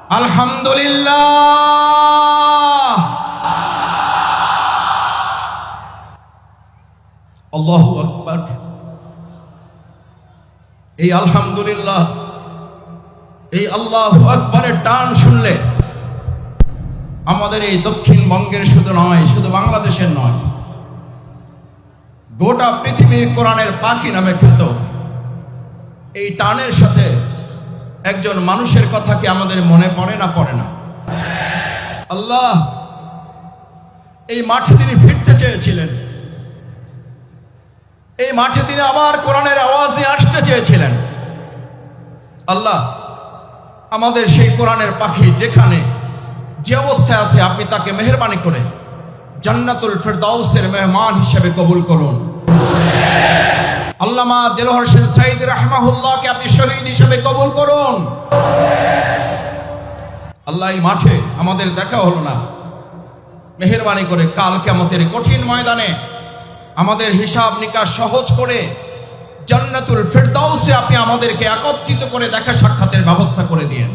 আলহামদুলিল্লাহ, আল্লাহু আকবার। এই আলহামদুলিল্লাহ, এই আল্লাহু আকবারের টান শুনলে আমাদের এই দক্ষিণবঙ্গের শুধু নয়, শুধু বাংলাদেশের নয়, গোটা পৃথিবীর কোরআনের পাখি নামে খ্যাত এই টানের সাথে একজন মানুষের কথা কি আমাদের মনে পড়ে না? পড়ে না? আল্লাহ এই মাঠে তিনি ফিরতে চেয়েছিলেন, এই মাঠে তিনি আবার কোরআনের আওয়াজ নিয়ে আসতে চেয়েছিলেন। আল্লাহ আমাদের সেই কোরআনের পাখি যেখানে যে অবস্থায় আছে আপনি তাকে মেহেরবানি করে জান্নাতুল ফেরদাউসের মেহমান হিসেবে কবুল করুন। আল্লামা দেলোয়ার হোসেন সাঈদী রাহমাহুল্লাহকে আপনি শহীদ হিসেবে কবুল করুন। আল্লাহ এই মাঠে আমাদের দেখা হলো না, মেহেরবানি করে কাল কিয়ামতের কঠিন ময়দানে আমাদের হিসাব নিকাশ সহজ করে জান্নাতুল ফেরদাউসে আপনি আমাদেরকে একত্রিত করে দেখা সাক্ষাতের ব্যবস্থা করে দিয়েন।